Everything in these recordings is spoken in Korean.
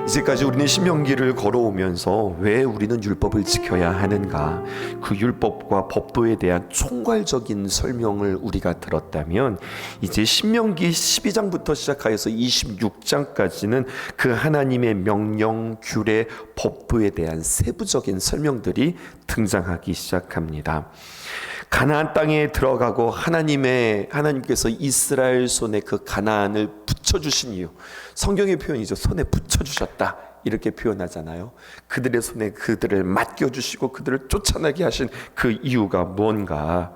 이제까지 우리는 신명기를 걸어오면서 왜 우리는 율법을 지켜야 하는가, 그 율법과 법도에 대한 총괄적인 설명을 우리가 들었다면, 이제 신명기 12장부터 시작하여서 26장까지는 그 하나님의 명령, 규례, 법도에 대한 세부적인 설명들이 등장하기 시작합니다. 가나안 땅에 들어가고 하나님께서 이스라엘 손에 그 가나안을 붙여주신 이유, 성경의 표현이죠. 손에 붙여주셨다 이렇게 표현하잖아요. 그들의 손에 그들을 맡겨주시고 그들을 쫓아나게 하신 그 이유가 뭔가,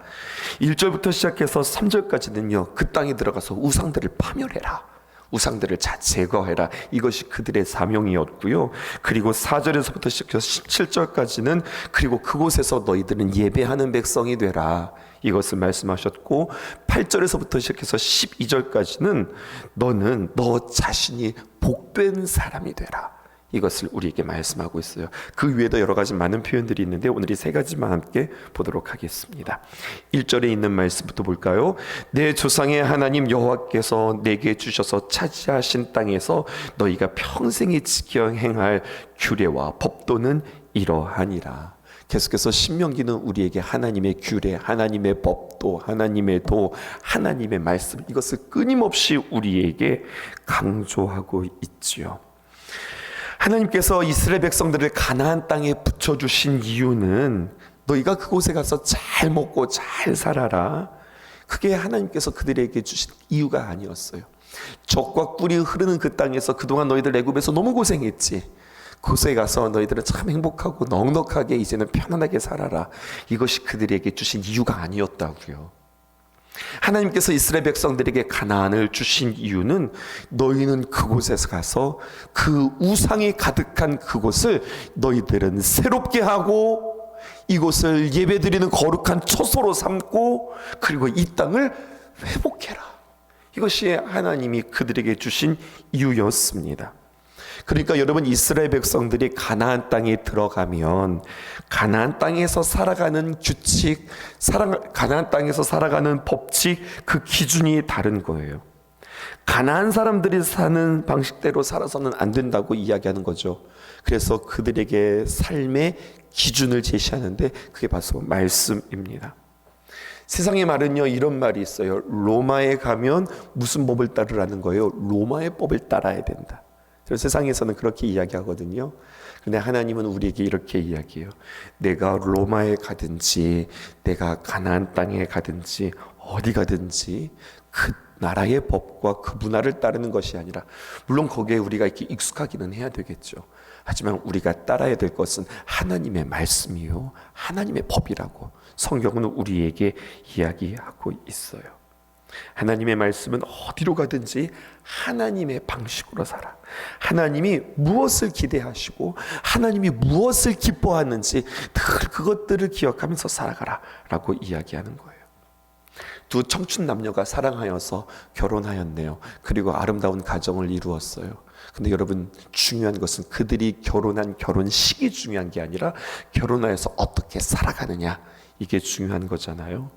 1절부터 시작해서 3절까지는요 그 땅에 들어가서 우상들을 파멸해라, 우상들을 제거해라, 이것이 그들의 사명이었고요. 그리고 4절에서부터 시작해서 17절까지는 그리고 그곳에서 너희들은 예배하는 백성이 되라, 이것을 말씀하셨고, 8절에서부터 시작해서 12절까지는 너는 너 자신이 복된 사람이 되라, 이것을 우리에게 말씀하고 있어요. 그 위에도 여러 가지 많은 표현들이 있는데 오늘 이 세 가지만 함께 보도록 하겠습니다. 1절에 있는 말씀부터 볼까요? 내 조상의 하나님 여호와께서 내게 주셔서 차지하신 땅에서 너희가 평생에 지켜 행할 규례와 법도는 이러하니라. 계속해서 신명기는 우리에게 하나님의 규례, 하나님의 법도, 하나님의 도, 하나님의 말씀, 이것을 끊임없이 우리에게 강조하고 있지요. 하나님께서 이스라엘 백성들을 가나안 땅에 붙여주신 이유는 너희가 그곳에 가서 잘 먹고 잘 살아라, 그게 하나님께서 그들에게 주신 이유가 아니었어요. 젖과 꿀이 흐르는 그 땅에서 그동안 너희들 애굽에서 너무 고생했지, 그곳에 가서 너희들은 참 행복하고 넉넉하게 이제는 편안하게 살아라, 이것이 그들에게 주신 이유가 아니었다고요. 하나님께서 이스라엘 백성들에게 가나안을 주신 이유는 너희는 그곳에서 가서 그 우상이 가득한 그곳을 너희들은 새롭게 하고 이곳을 예배드리는 거룩한 처소로 삼고 그리고 이 땅을 회복해라, 이것이 하나님이 그들에게 주신 이유였습니다. 그러니까 여러분, 이스라엘 백성들이 가나안 땅에 들어가면 가나안 땅에서 살아가는 규칙, 가나안 땅에서 살아가는 법칙, 그 기준이 다른 거예요. 가나안 사람들이 사는 방식대로 살아서는 안 된다고 이야기하는 거죠. 그래서 그들에게 삶의 기준을 제시하는데 그게 바로 말씀입니다. 세상의 말은요 이런 말이 있어요. 로마에 가면 무슨 법을 따르라는 거예요? 로마의 법을 따라야 된다. 세상에서는 그렇게 이야기하거든요. 근데 하나님은 우리에게 이렇게 이야기해요. 내가 로마에 가든지 내가 가나안 땅에 가든지 어디 가든지 그 나라의 법과 그 문화를 따르는 것이 아니라, 물론 거기에 우리가 이렇게 익숙하기는 해야 되겠죠. 하지만 우리가 따라야 될 것은 하나님의 말씀이요, 하나님의 법이라고 성경은 우리에게 이야기하고 있어요. 하나님의 말씀은 어디로 가든지 하나님의 방식으로 살아, 하나님이 무엇을 기대하시고 하나님이 무엇을 기뻐하는지 늘 그것들을 기억하면서 살아가라 라고 이야기하는 거예요. 두 청춘 남녀가 사랑하여서 결혼하였네요. 그리고 아름다운 가정을 이루었어요. 근데 여러분, 중요한 것은 그들이 결혼한 결혼식이 중요한 게 아니라 결혼하여서 어떻게 살아가느냐, 이게 중요한 거잖아요.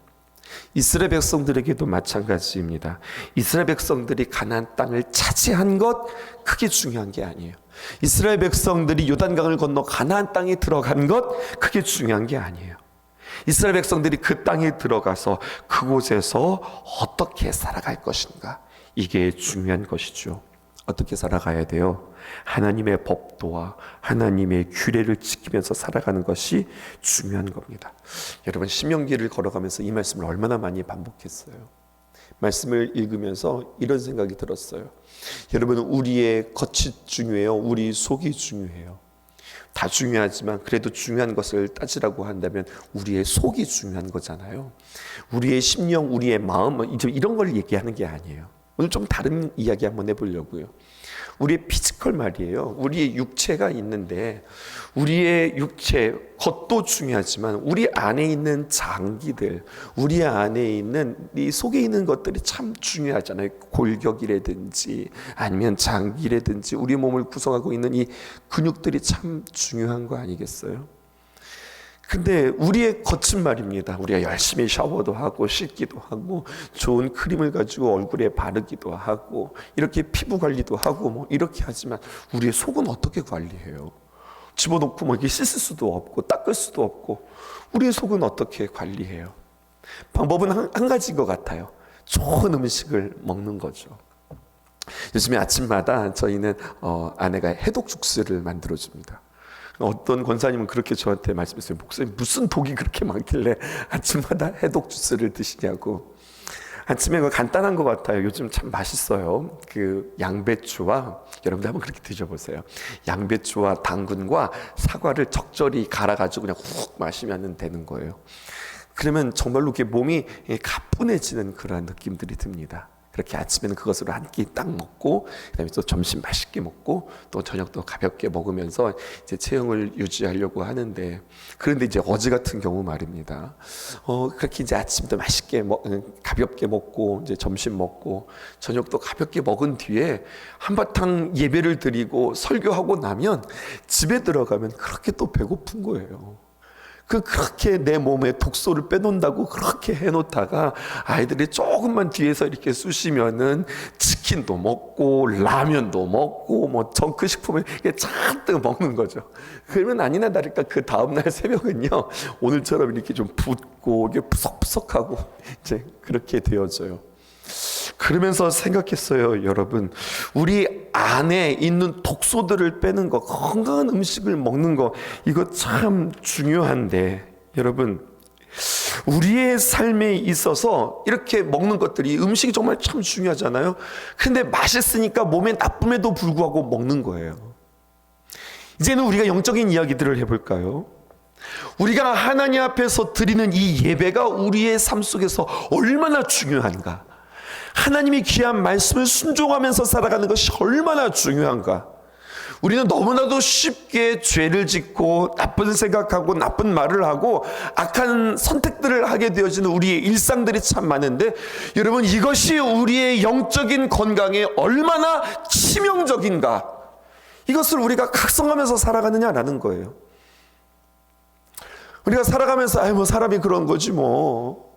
이스라엘 백성들에게도 마찬가지입니다. 이스라엘 백성들이 가나안 땅을 차지한 것, 그게 중요한 게 아니에요. 이스라엘 백성들이 요단강을 건너 가나안 땅에 들어간 것, 그게 중요한 게 아니에요. 이스라엘 백성들이 그 땅에 들어가서 그곳에서 어떻게 살아갈 것인가, 이게 중요한 것이죠. 어떻게 살아가야 돼요? 하나님의 법도와 하나님의 규례를 지키면서 살아가는 것이 중요한 겁니다. 여러분, 신명기를 걸어가면서 이 말씀을 얼마나 많이 반복했어요. 말씀을 읽으면서 이런 생각이 들었어요. 여러분, 우리의 겉이 중요해요? 우리 속이 중요해요? 다 중요하지만 그래도 중요한 것을 따지라고 한다면 우리의 속이 중요한 거잖아요. 우리의 심령, 우리의 마음, 이런 걸 얘기하는 게 아니에요. 오늘 좀 다른 이야기 한번 해보려고요. 우리의 피지컬 말이에요. 우리의 육체가 있는데 우리의 육체, 겉도 중요하지만 우리 안에 있는 장기들, 우리 안에 있는 이 속에 있는 것들이 참 중요하잖아요. 골격이라든지 아니면 장기라든지 우리 몸을 구성하고 있는 이 근육들이 참 중요한 거 아니겠어요? 근데 우리의 거친 말입니다. 우리가 열심히 샤워도 하고 씻기도 하고 좋은 크림을 가지고 얼굴에 바르기도 하고 이렇게 피부 관리도 하고 뭐 이렇게 하지만 우리의 속은 어떻게 관리해요? 집어넣고 뭐 이렇게 씻을 수도 없고 닦을 수도 없고 우리의 속은 어떻게 관리해요? 방법은 한 가지인 것 같아요. 좋은 음식을 먹는 거죠. 요즘에 아침마다 저희는 아내가 해독 주스를 만들어줍니다. 어떤 권사님은 그렇게 저한테 말씀했어요. 목사님 무슨 독이 그렇게 많길래 아침마다 해독 주스를 드시냐고. 아침에 그 간단한 것 같아요. 요즘 참 맛있어요. 그 양배추와, 여러분들 한번 그렇게 드셔보세요. 양배추와 당근과 사과를 적절히 갈아가지고 그냥 훅 마시면 되는 거예요. 그러면 정말로 이렇게 몸이 가뿐해지는 그런 느낌들이 듭니다. 그렇게 아침에는 그것으로 한 끼 딱 먹고, 그다음에 또 점심 맛있게 먹고, 또 저녁도 가볍게 먹으면서 이제 체형을 유지하려고 하는데, 그런데 이제 어제 같은 경우 말입니다. 그렇게 이제 아침도 맛있게 가볍게 먹고, 이제 점심 먹고, 저녁도 가볍게 먹은 뒤에 한바탕 예배를 드리고 설교하고 나면 집에 들어가면 그렇게 또 배고픈 거예요. 그렇게 내 몸에 독소를 빼놓는다고 그렇게 해놓다가 아이들이 조금만 뒤에서 이렇게 쑤시면은 치킨도 먹고 라면도 먹고 뭐 정크 식품을 잔뜩 먹는 거죠. 그러면 아니나 다를까 그 다음날 새벽은요 오늘처럼 이렇게 좀 붓고 이게 푸석푸석하고 이제 그렇게 되어져요. 그러면서 생각했어요. 여러분, 우리 안에 있는 독소들을 빼는 거, 건강한 음식을 먹는 거, 이거 참 중요한데 여러분, 우리의 삶에 있어서 이렇게 먹는 것들이, 음식이 정말 참 중요하잖아요. 근데 맛있으니까 몸에 나쁨에도 불구하고 먹는 거예요. 이제는 우리가 영적인 이야기들을 해볼까요? 우리가 하나님 앞에서 드리는 이 예배가 우리의 삶 속에서 얼마나 중요한가? 하나님이 귀한 말씀을 순종하면서 살아가는 것이 얼마나 중요한가? 우리는 너무나도 쉽게 죄를 짓고 나쁜 생각하고 나쁜 말을 하고 악한 선택들을 하게 되어지는 우리의 일상들이 참 많은데, 여러분, 이것이 우리의 영적인 건강에 얼마나 치명적인가? 이것을 우리가 각성하면서 살아가느냐라는 거예요. 우리가 살아가면서 뭐 사람이 그런 거지 뭐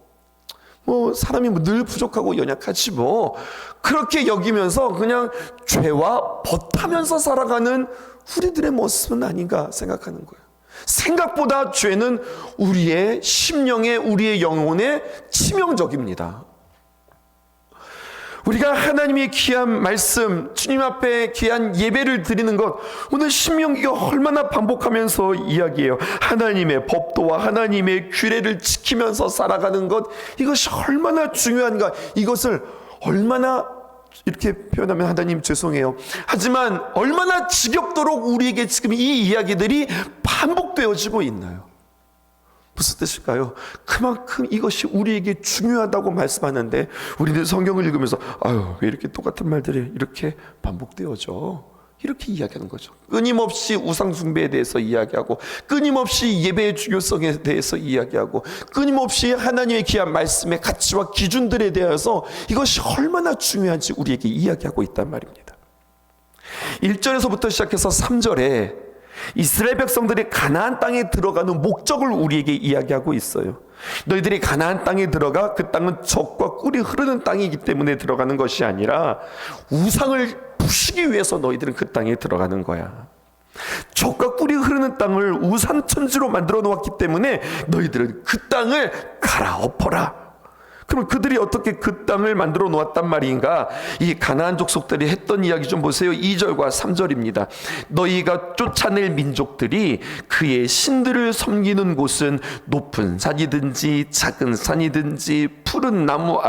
사람이 늘 부족하고 연약하지 그렇게 여기면서 그냥 죄와 벗하면서 살아가는 우리들의 모습은 아닌가 생각하는 거예요. 생각보다 죄는 우리의 심령에, 우리의 영혼에 치명적입니다. 우리가 하나님의 귀한 말씀, 주님 앞에 귀한 예배를 드리는 것, 오늘 신명기가 얼마나 반복하면서 이야기해요. 하나님의 법도와 하나님의 규례를 지키면서 살아가는 것, 이것이 얼마나 중요한가. 이것을 얼마나, 이렇게 표현하면 하나님 죄송해요, 하지만 얼마나 지겹도록 우리에게 지금 이 이야기들이 반복되어지고 있나요? 무슨 뜻일까요? 그만큼 이것이 우리에게 중요하다고 말씀하는데 우리는 성경을 읽으면서 왜 이렇게 똑같은 말들이 이렇게 반복되어져? 이렇게 이야기하는 거죠. 끊임없이 우상 숭배에 대해서 이야기하고, 끊임없이 예배의 중요성에 대해서 이야기하고, 끊임없이 하나님의 귀한 말씀의 가치와 기준들에 대해서 이것이 얼마나 중요한지 우리에게 이야기하고 있단 말입니다. 1절에서부터 시작해서 3절에 이스라엘 백성들이 가나안 땅에 들어가는 목적을 우리에게 이야기하고 있어요. 너희들이 가나안 땅에 들어가 그 땅은 젖과 꿀이 흐르는 땅이기 때문에 들어가는 것이 아니라 우상을 부수기 위해서 너희들은 그 땅에 들어가는 거야. 젖과 꿀이 흐르는 땅을 우상천지로 만들어 놓았기 때문에 너희들은 그 땅을 갈아엎어라. 그럼 그들이 어떻게 그 땅을 만들어 놓았단 말인가? 이 가나안 족속들이 했던 이야기 좀 보세요. 2절과 3절입니다. 너희가 쫓아낼 민족들이 그의 신들을 섬기는 곳은 높은 산이든지 작은 산이든지 푸른 나무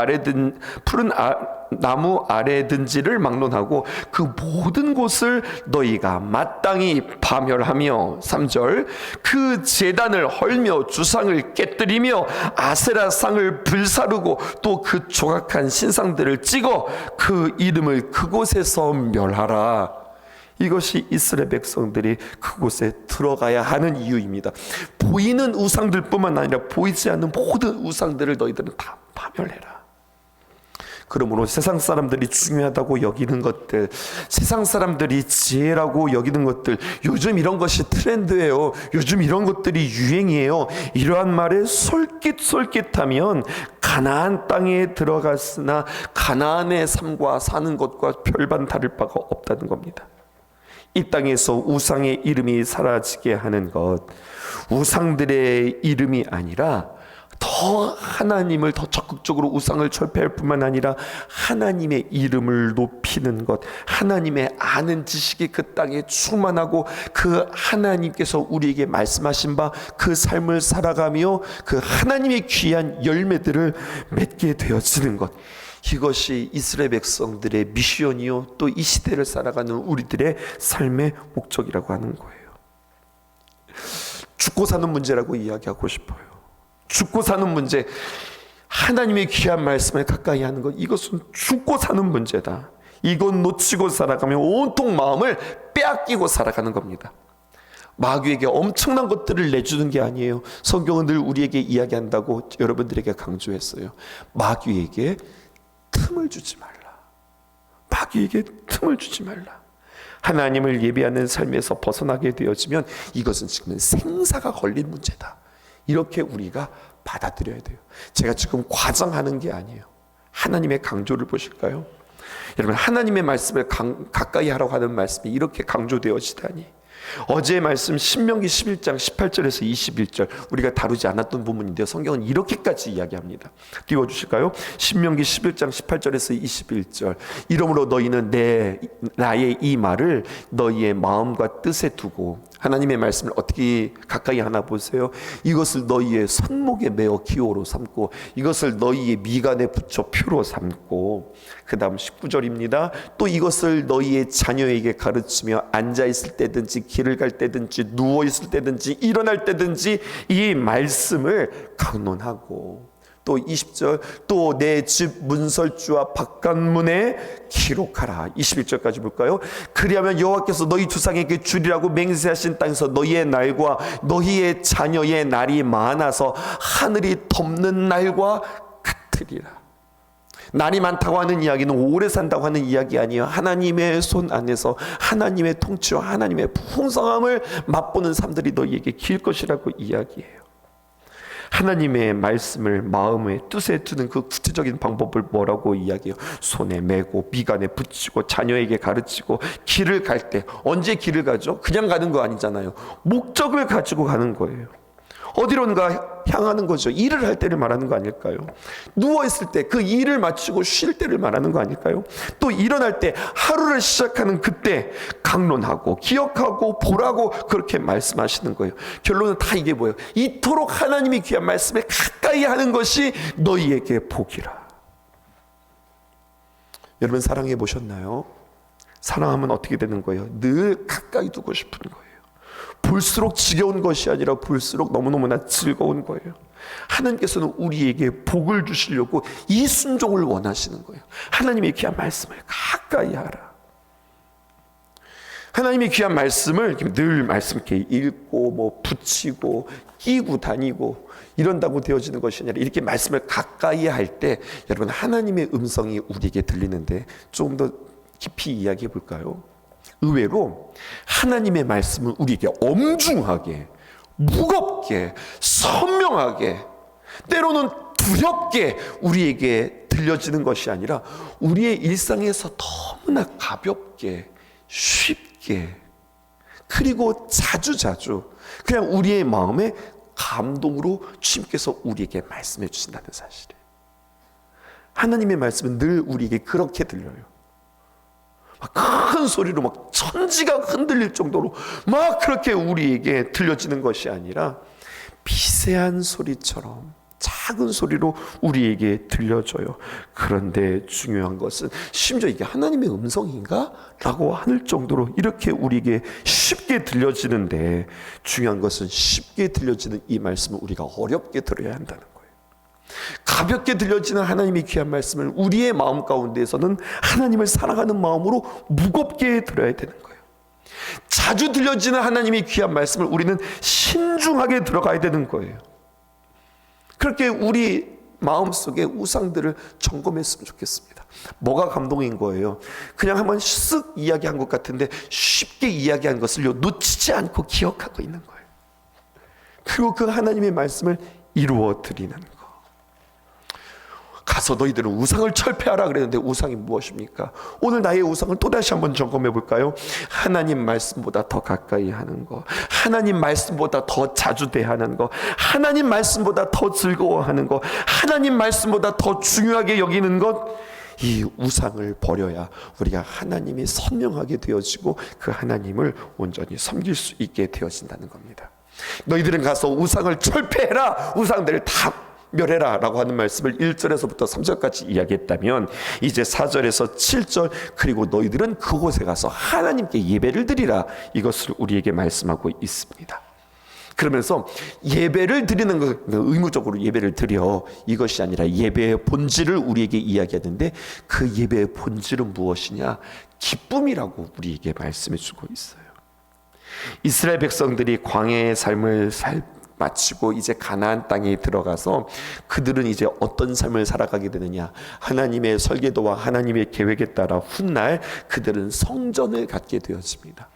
아래든지를 막론하고 그 모든 곳을 너희가 마땅히 파멸하며, 3절, 그 제단을 헐며 주상을 깨뜨리며 아세라상을 불사르고 또 그 조각한 신상들을 찍어 그 이름을 그곳에서 멸하라. 이것이 이스라엘 백성들이 그곳에 들어가야 하는 이유입니다. 보이는 우상들뿐만 아니라 보이지 않는 모든 우상들을 너희들은 다 파멸해라. 그러므로 세상 사람들이 중요하다고 여기는 것들, 세상 사람들이 지혜라고 여기는 것들, 요즘 이런 것이 트렌드예요, 요즘 이런 것들이 유행이에요, 이러한 말에 솔깃솔깃하면 가나안 땅에 들어갔으나 가나안의 삶과 사는 것과 별반 다를 바가 없다는 겁니다. 이 땅에서 우상의 이름이 사라지게 하는 것, 우상들의 이름이 아니라 더 하나님을 더 적극적으로 우상을 철폐할 뿐만 아니라 하나님의 이름을 높이는 것, 하나님의 아는 지식이 그 땅에 충만하고 그 하나님께서 우리에게 말씀하신 바 그 삶을 살아가며 그 하나님의 귀한 열매들을 맺게 되어지는 것, 이것이 이스라엘 백성들의 미션이요 또 이 시대를 살아가는 우리들의 삶의 목적이라고 하는 거예요. 죽고 사는 문제라고 이야기하고 싶어요. 죽고 사는 문제, 하나님의 귀한 말씀을 가까이 하는 것, 이것은 죽고 사는 문제다. 이것 놓치고 살아가면 온통 마음을 빼앗기고 살아가는 겁니다. 마귀에게 엄청난 것들을 내주는 게 아니에요. 성경은 늘 우리에게 이야기한다고 여러분들에게 강조했어요. 마귀에게 틈을 주지 말라. 마귀에게 틈을 주지 말라. 하나님을 예배하는 삶에서 벗어나게 되어지면 이것은 지금 생사가 걸린 문제다. 이렇게 우리가 받아들여야 돼요. 제가 지금 과장하는 게 아니에요. 하나님의 강조를 보실까요? 여러분, 하나님의 말씀을 가까이 하라고 하는 말씀이 이렇게 강조되어지다니. 어제의 말씀 신명기 11장 18절에서 21절, 우리가 다루지 않았던 부분인데요, 성경은 이렇게까지 이야기합니다. 띄워주실까요? 신명기 11장 18절에서 21절. 이러므로 너희는 나의 이 말을 너희의 마음과 뜻에 두고, 하나님의 말씀을 어떻게 가까이 하나 보세요. 이것을 너희의 손목에 메어 기호로 삼고, 이것을 너희의 미간에 붙여 표로 삼고, 그 다음 19절입니다. 또 이것을 너희의 자녀에게 가르치며 앉아있을 때든지 길을 갈 때든지 누워있을 때든지 일어날 때든지 이 말씀을 강론하고, 또 20절, 또 내 집 문설주와 바깥문에 기록하라. 21절까지 볼까요? 그리하면 여호와께서 너희 조상에게 주리라고 맹세하신 땅에서 너희의 날과 너희의 자녀의 날이 많아서 하늘이 덮는 날과 같으리라. 날이 많다고 하는 이야기는 오래 산다고 하는 이야기 아니에요. 하나님의 손 안에서 하나님의 통치와 하나님의 풍성함을 맛보는 삶들이 너희에게 길 것이라고 이야기해요. 하나님의 말씀을 마음의 뜻에 두는 그 구체적인 방법을 뭐라고 이야기해요? 손에 메고 미간에 붙이고 자녀에게 가르치고, 길을 갈 때 언제 길을 가죠? 그냥 가는 거 아니잖아요. 목적을 가지고 가는 거예요. 어디론가 향하는 거죠. 일을 할 때를 말하는 거 아닐까요? 누워있을 때 그 일을 마치고 쉴 때를 말하는 거 아닐까요? 또 일어날 때 하루를 시작하는 그때 강론하고 기억하고 보라고 그렇게 말씀하시는 거예요. 결론은 다 이게 뭐예요? 이토록 하나님이 귀한 말씀에 가까이 하는 것이 너희에게 복이라. 여러분, 사랑해 보셨나요? 사랑하면 어떻게 되는 거예요? 늘 가까이 두고 싶은 거예요. 볼수록 지겨운 것이 아니라 볼수록 너무너무나 즐거운 거예요. 하나님께서는 우리에게 복을 주시려고 이 순종을 원하시는 거예요. 하나님의 귀한 말씀을 가까이 하라. 하나님의 귀한 말씀을 늘 말씀 이렇게 읽고 뭐 붙이고 끼고 다니고 이런다고 되어지는 것이 아니라 이렇게 말씀을 가까이 할 때 여러분, 하나님의 음성이 우리에게 들리는데 조금 더 깊이 이야기해 볼까요? 의외로 하나님의 말씀은 우리에게 엄중하게, 무겁게, 선명하게, 때로는 두렵게 우리에게 들려지는 것이 아니라 우리의 일상에서 너무나 가볍게, 쉽게, 그리고 자주자주 그냥 우리의 마음에 감동으로 주님께서 우리에게 말씀해 주신다는 사실이에요. 하나님의 말씀은 늘 우리에게 그렇게 들려요. 큰 소리로 막 천지가 흔들릴 정도로 막 그렇게 우리에게 들려지는 것이 아니라 미세한 소리처럼 작은 소리로 우리에게 들려져요. 그런데 중요한 것은 심지어 이게 하나님의 음성인가? 라고 할 정도로 이렇게 우리에게 쉽게 들려지는데, 중요한 것은 쉽게 들려지는 이 말씀을 우리가 어렵게 들어야 한다는 거예요. 가볍게 들려지는 하나님의 귀한 말씀을 우리의 마음 가운데에서는 하나님을 사랑하는 마음으로 무겁게 들어야 되는 거예요. 자주 들려지는 하나님의 귀한 말씀을 우리는 신중하게 들어가야 되는 거예요. 그렇게 우리 마음속에 우상들을 점검했으면 좋겠습니다. 뭐가 감동인 거예요? 그냥 한번 쓱 이야기한 것 같은데 쉽게 이야기한 것을 놓치지 않고 기억하고 있는 거예요. 그리고 그 하나님의 말씀을 이루어 드리는 거. 가서 너희들은 우상을 철폐하라 그랬는데 우상이 무엇입니까? 오늘 나의 우상을 또다시 한번 점검해 볼까요? 하나님 말씀보다 더 가까이 하는 거, 하나님 말씀보다 더 자주 대하는 거, 하나님 말씀보다 더 즐거워하는 거, 하나님 말씀보다 더 중요하게 여기는 것, 이 우상을 버려야 우리가 하나님이 선명하게 되어지고 그 하나님을 온전히 섬길 수 있게 되어진다는 겁니다. 너희들은 가서 우상을 철폐해라, 우상들을 다 멸해라 라고 하는 말씀을 1절에서부터 3절까지 이야기했다면, 이제 4절에서 7절, 그리고 너희들은 그곳에 가서 하나님께 예배를 드리라, 이것을 우리에게 말씀하고 있습니다. 그러면서 예배를 드리는 것, 의무적으로 예배를 드려, 이것이 아니라 예배의 본질을 우리에게 이야기하는데, 그 예배의 본질은 무엇이냐? 기쁨이라고 우리에게 말씀해 주고 있어요. 이스라엘 백성들이 광야의 삶을 마치고 이제 가나안 땅에 들어가서 그들은 이제 어떤 삶을 살아가게 되느냐? 하나님의 설계도와 하나님의 계획에 따라 훗날 그들은 성전을 갖게 되어집니다.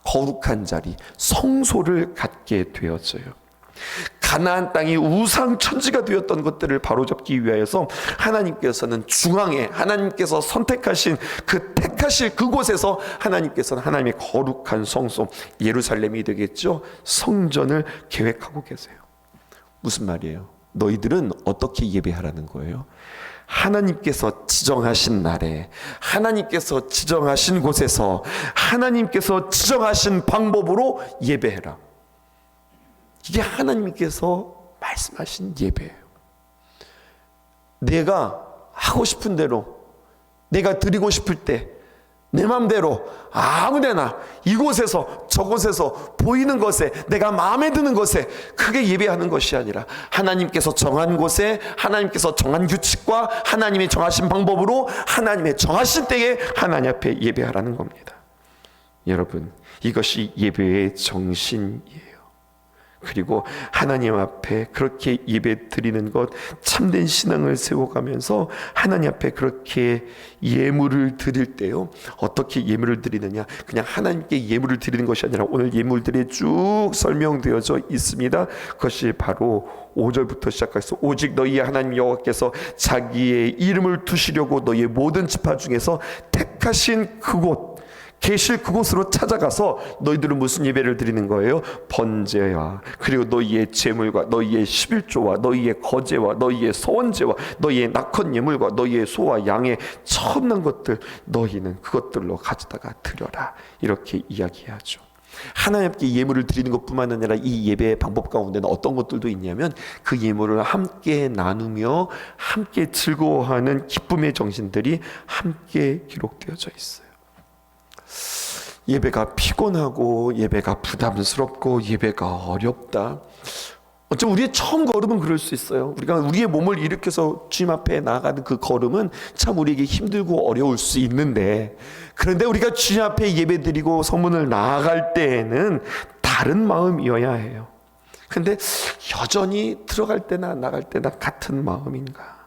거룩한 자리, 성소를 갖게 되어져요. 가나안 땅이 우상 천지가 되었던 것들을 바로잡기 위하여서 하나님께서는 중앙에, 하나님께서 선택하신 그 택하실 그곳에서 하나님께서는 하나님의 거룩한 성소, 예루살렘이 되겠죠, 성전을 계획하고 계세요. 무슨 말이에요? 너희들은 어떻게 예배하라는 거예요? 하나님께서 지정하신 날에, 하나님께서 지정하신 곳에서, 하나님께서 지정하신 방법으로 예배해라. 이게 하나님께서 말씀하신 예배예요. 내가 하고 싶은 대로, 내가 드리고 싶을 때, 내 맘대로 아무데나 이곳에서 저곳에서 보이는 것에, 내가 마음에 드는 것에 크게 예배하는 것이 아니라 하나님께서 정한 곳에, 하나님께서 정한 규칙과 하나님이 정하신 방법으로 하나님의 정하신 때에 하나님 앞에 예배하라는 겁니다. 여러분, 이것이 예배의 정신이에요. 그리고 하나님 앞에 그렇게 예배 드리는 것, 참된 신앙을 세워가면서 하나님 앞에 그렇게 예물을 드릴 때요, 어떻게 예물을 드리느냐? 그냥 하나님께 예물을 드리는 것이 아니라 오늘 예물들이 쭉 설명되어져 있습니다. 그것이 바로 5절부터 시작해서, 오직 너희의 하나님 여호와께서 자기의 이름을 두시려고 너희의 모든 지파 중에서 택하신 그곳, 계실 그곳으로 찾아가서 너희들은 무슨 예배를 드리는 거예요? 번제와, 그리고 너희의 제물과 너희의 11조와 너희의 거제와 너희의 서원제와 너희의 낙헌 예물과 너희의 소와 양의 처음난 것들, 너희는 그것들로 가져다가 드려라, 이렇게 이야기하죠. 하나님께 예물을 드리는 것뿐만 아니라 이 예배의 방법 가운데는 어떤 것들도 있냐면, 그 예물을 함께 나누며 함께 즐거워하는 기쁨의 정신들이 함께 기록되어져 있어요. 예배가 피곤하고 예배가 부담스럽고 예배가 어렵다. 어쩌면 우리의 처음 걸음은 그럴 수 있어요. 우리가 우리의 몸을 일으켜서 주님 앞에 나아가는 그 걸음은 참 우리에게 힘들고 어려울 수 있는데, 그런데 우리가 주님 앞에 예배드리고 성문을 나아갈 때에는 다른 마음이어야 해요. 근데 여전히 들어갈 때나 나갈 때나 같은 마음인가?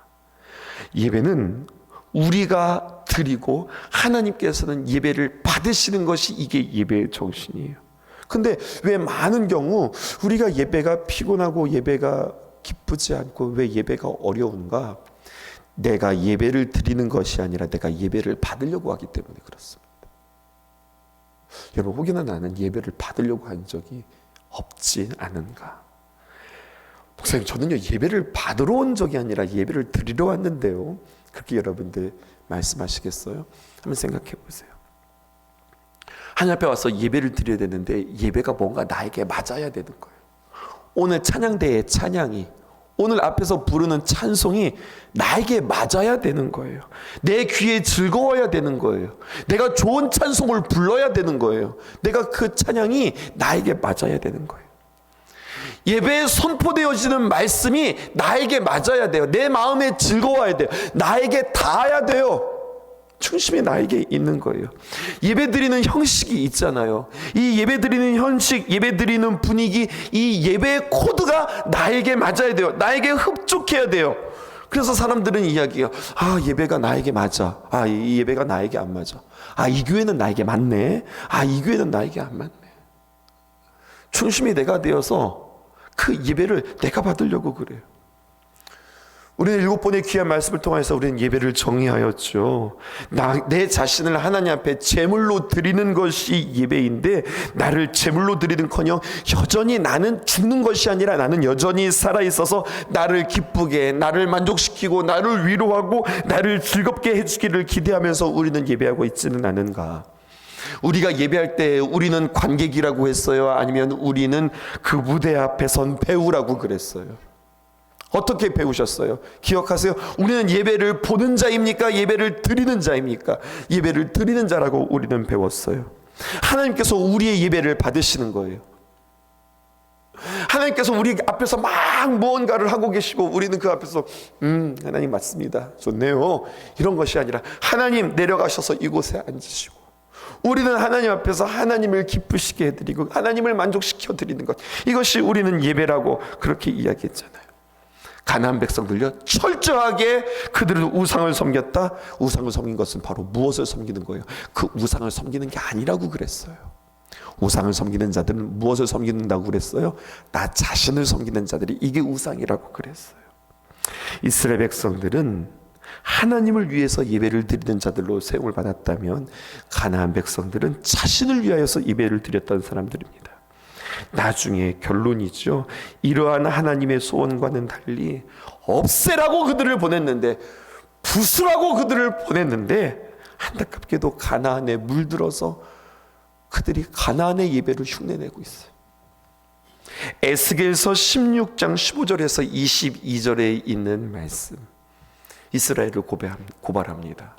예배는 우리가 드리고 하나님께서는 예배를 받으시는 것이, 이게 예배의 정신이에요. 근데 왜 많은 경우 우리가 예배가 피곤하고 예배가 기쁘지 않고 왜 예배가 어려운가? 내가 예배를 드리는 것이 아니라 내가 예배를 받으려고 하기 때문에 그렇습니다. 여러분, 혹여나 나는 예배를 받으려고 한 적이 없지 않은가? 목사님, 저는요 예배를 받으러 온 적이 아니라 예배를 드리러 왔는데요, 그렇게 여러분들 말씀하시겠어요? 한번 생각해 보세요. 하나님 앞에 와서 예배를 드려야 되는데 예배가 뭔가 나에게 맞아야 되는 거예요. 오늘 찬양대의 찬양이, 오늘 앞에서 부르는 찬송이 나에게 맞아야 되는 거예요. 내 귀에 즐거워야 되는 거예요. 내가 좋은 찬송을 불러야 되는 거예요. 내가 그 찬양이 나에게 맞아야 되는 거예요. 예배에 선포되어지는 말씀이 나에게 맞아야 돼요. 내 마음에 즐거워야 돼요. 나에게 닿아야 돼요. 중심이 나에게 있는 거예요. 예배드리는 형식이 있잖아요. 이 예배드리는 형식, 예배드리는 분위기, 이 예배의 코드가 나에게 맞아야 돼요. 나에게 흡족해야 돼요. 그래서 사람들은 이야기해요. 아, 예배가 나에게 맞아. 아, 이 예배가 나에게 안 맞아. 아, 이 교회는 나에게 맞네. 아, 이 교회는 나에게 안 맞네. 중심이 내가 되어서 그 예배를 내가 받으려고 그래요. 우리는 7번의 귀한 말씀을 통해서 우리는 예배를 정의하였죠. 내 자신을 하나님 앞에 제물로 드리는 것이 예배인데, 나를 제물로 드리는커녕 여전히 나는 죽는 것이 아니라 나는 여전히 살아있어서 나를 기쁘게, 나를 만족시키고, 나를 위로하고, 나를 즐겁게 해주기를 기대하면서 우리는 예배하고 있지는 않은가. 우리가 예배할 때 우리는 관객이라고 했어요? 아니면 우리는 그 무대 앞에 선 배우라고 그랬어요? 어떻게 배우셨어요? 기억하세요? 우리는 예배를 보는 자입니까? 예배를 드리는 자입니까? 예배를 드리는 자라고 우리는 배웠어요. 하나님께서 우리의 예배를 받으시는 거예요. 하나님께서 우리 앞에서 막 무언가를 하고 계시고, 우리는 그 앞에서 하나님 맞습니다, 좋네요, 이런 것이 아니라 하나님 내려가셔서 이곳에 앉으시고, 우리는 하나님 앞에서 하나님을 기쁘시게 해드리고 하나님을 만족시켜 드리는 것, 이것이 우리는 예배라고 그렇게 이야기했잖아요. 가나안 백성들요, 철저하게 그들은 우상을 섬겼다. 우상을 섬긴 것은 바로 무엇을 섬기는 거예요? 그 우상을 섬기는 게 아니라고 그랬어요. 우상을 섬기는 자들은 무엇을 섬긴다고 그랬어요? 나 자신을 섬기는 자들이 이게 우상이라고 그랬어요. 이스라엘 백성들은 하나님을 위해서 예배를 드리는 자들로 세움을 받았다면, 가나안 백성들은 자신을 위하여서 예배를 드렸던 사람들입니다. 나중에 결론이죠. 이러한 하나님의 소원과는 달리 없애라고 그들을 보냈는데, 부수라고 그들을 보냈는데, 안타깝게도 가나안에 물들어서 그들이 가나안의 예배를 흉내내고 있어요. 에스겔서 16장 15절에서 22절에 있는 말씀, 이스라엘을 고발합니다.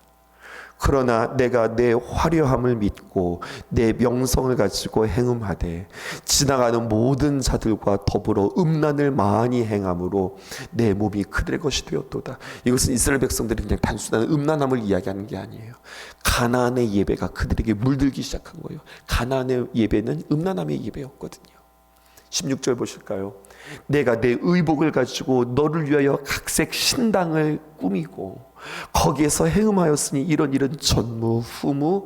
그러나 내가 내 화려함을 믿고 내 명성을 가지고 행음하되 지나가는 모든 자들과 더불어 음란을 많이 행함으로 내 몸이 그들의 것이 되었도다. 이것은 이스라엘 백성들이 그냥 단순한 음란함을 이야기하는 게 아니에요. 가나안의 예배가 그들에게 물들기 시작한 거예요. 가나안의 예배는 음란함의 예배였거든요. 16절 보실까요? 내가 내 의복을 가지고 너를 위하여 각색 신당을 꾸미고 거기에서 행음하였으니 이런 일은 전무후무하니라.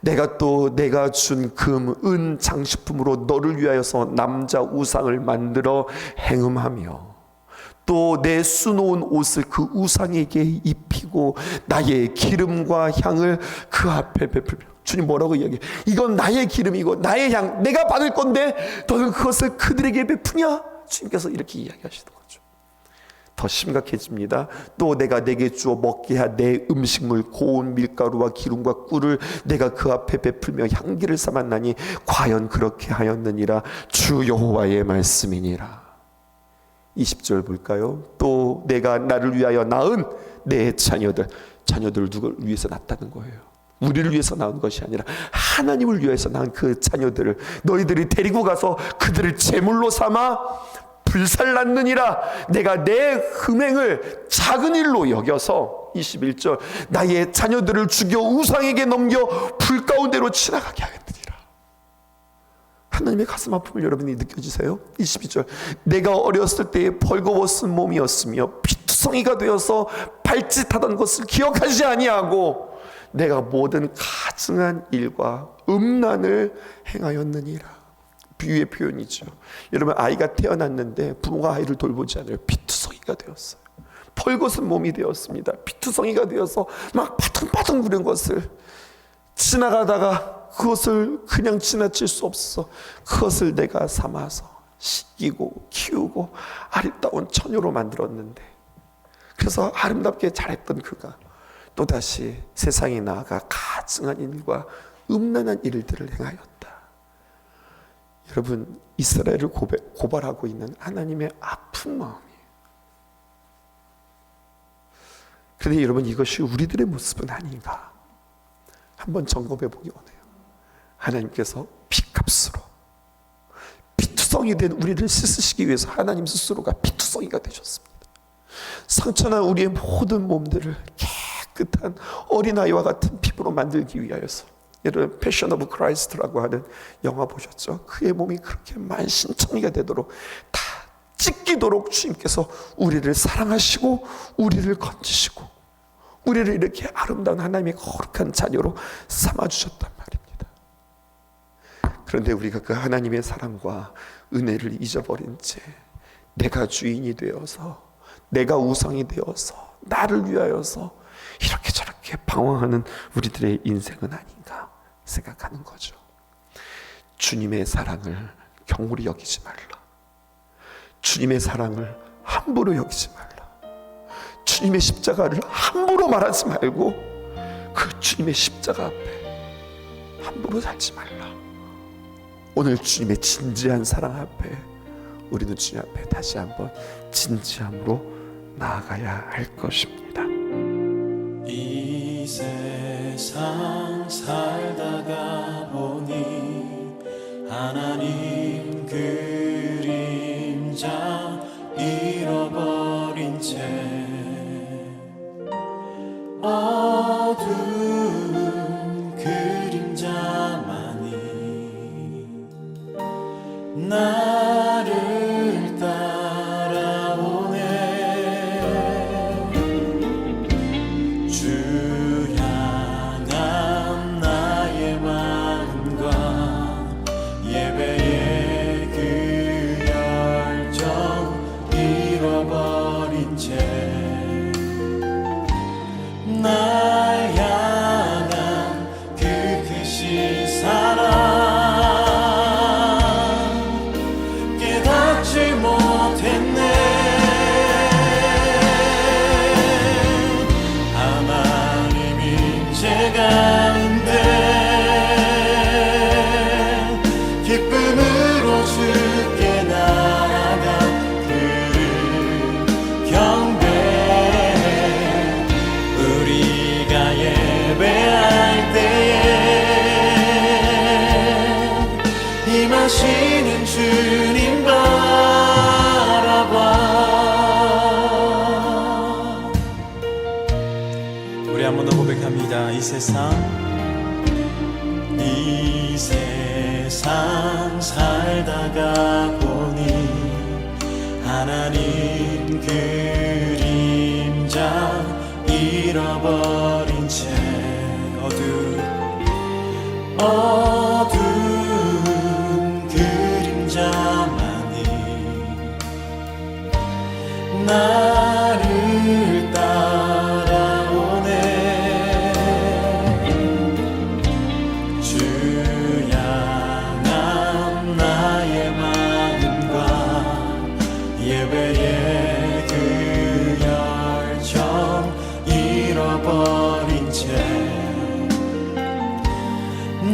내가 준 금, 은 장식품으로 너를 위하여서 남자 우상을 만들어 행음하며 또 내 수놓은 옷을 그 우상에게 입히고 나의 기름과 향을 그 앞에 베풀며. 주님 뭐라고 이야기해? 이건 나의 기름이고 나의 향, 내가 받을 건데 너는 그것을 그들에게 베푸냐? 주님께서 이렇게 이야기하시는 거죠. 더 심각해집니다. 또 내가 내게 주어 먹게 한 내 음식물 고운 밀가루와 기름과 꿀을 내가 그 앞에 베풀며 향기를 삼았나니 과연 그렇게 하였느니라. 주 여호와의 말씀이니라. 20절 볼까요? 또 내가 나를 위하여 낳은 내 자녀들 누구를 위해서 낳았다는 거예요. 우리를 위해서 낳은 것이 아니라 하나님을 위해서 낳은 그 자녀들을 너희들이 데리고 가서 그들을 제물로 삼아 불살랐느니라. 내가 내 흠행을 작은 일로 여겨서 21절 나의 자녀들을 죽여 우상에게 넘겨 불 가운데로 지나가게 하겠느니라. 하나님의 가슴 아픔을 여러분이 느껴지세요? 22절 내가 어렸을 때에 벌거벗은 몸이었으며 피투성이가 되어서 발짓하던 것을 기억하지 아니하고 내가 모든 가증한 일과 음란을 행하였느니라. 비유의 표현이죠. 여러분, 아이가 태어났는데 부모가 아이를 돌보지 않아요. 피투성이가 되었어요. 벌거벗은 몸이 되었습니다. 피투성이가 되어서 막 파둥파둥 구른 것을 지나가다가 그것을 그냥 지나칠 수 없어. 그것을 내가 삼아서 씻기고 키우고 아름다운 처녀로 만들었는데, 그래서 아름답게 자랐던 그가 또다시 세상에 나아가 가증한 일과 음란한 일들을 행하였다. 여러분, 이스라엘을 고발하고 있는 하나님의 아픈 마음이에요. 그런데 여러분, 이것이 우리들의 모습은 아닌가 한번 점검해 보기 원해요. 하나님께서 피값으로 피투성이 된 우리를 씻으시기 위해서 하나님 스스로가 피투성이가 되셨습니다. 상처난 우리의 모든 몸들을 깨끗한 어린아이와 같은 피부로 만들기 위하여서, 여러분 패션 오브 크라이스트라고 하는 영화 보셨죠? 그의 몸이 그렇게 만신창이가 되도록 다 찢기도록 주님께서 우리를 사랑하시고 우리를 건지시고 우리를 이렇게 아름다운 하나님의 거룩한 자녀로 삼아주셨단 말입니다. 그런데 우리가 그 하나님의 사랑과 은혜를 잊어버린 채 내가 주인이 되어서, 내가 우상이 되어서, 나를 위하여서 이렇게 저렇게 방황하는 우리들의 인생은 아닌가 생각하는 거죠. 주님의 사랑을 경홀히 여기지 말라. 주님의 사랑을 함부로 여기지 말라. 주님의 십자가를 함부로 말하지 말고 그 주님의 십자가 앞에 함부로 살지 말라. 오늘 주님의 진지한 사랑 앞에 우리는 주님 앞에 다시 한번 진지함으로 나아가야 할 것입니다. 이 세상 살다가 보니 하나님 그림자 잃어버린 채 어두운 그림자만이 나를 따라오네. 주 향한 나의 마음과 예배의 그 열정 잃어버린 채 나 향한 그 크신 사랑 깨닫지 못했네. 하나님인 제 가운데 기쁨으로 주께 나아가 그를 경배해. 우리가 예배할 때에 임하시는 주님 바라봐. 우리 한 번 더 고백합니다. 이 세상 살다가 보니 하나님 그림자 잃어버린 채 어두운 그림자만이 나를 따라오네. 주 향한 나의 마음과 예배의 그 열정 잃어버린 채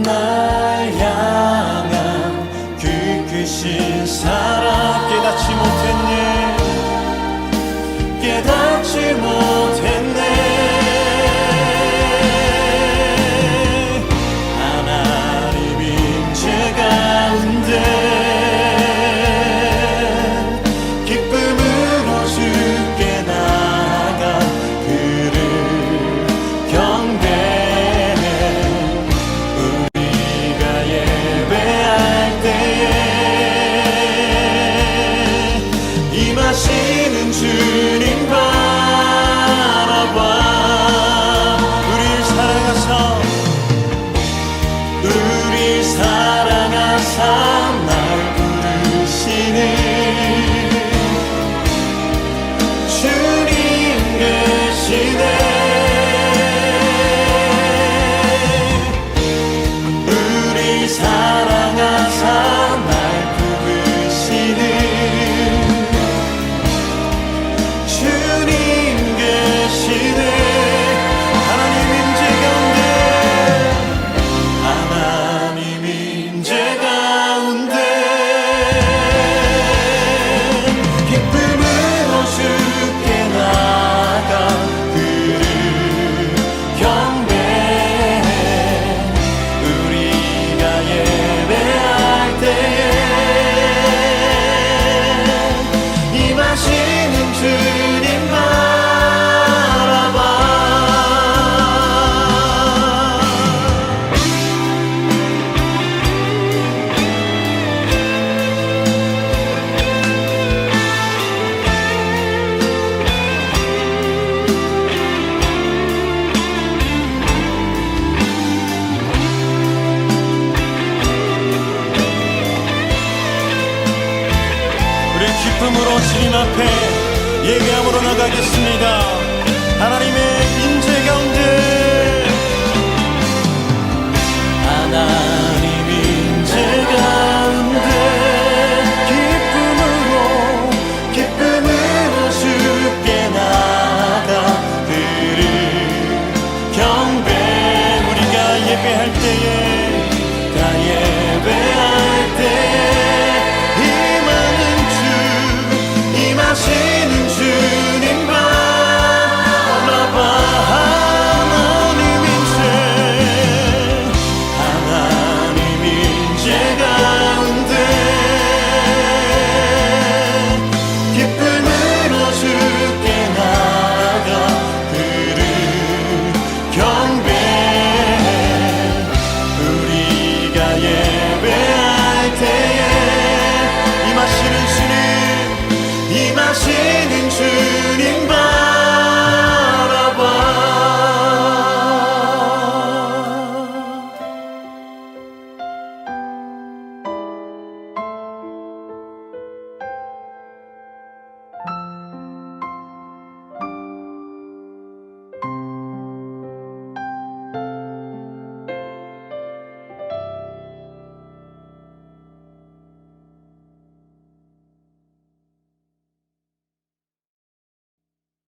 날 향한 그 크신 사랑 깨닫지 못했네. 깨닫지 못했네. 하나님인 제 가운데 기쁨으로 주께 나아가 그를 경배해. 우리가 예배할 때에 임하시는 주님 바라봐. 우리 사랑하사 날 부르시는 주님 계시네.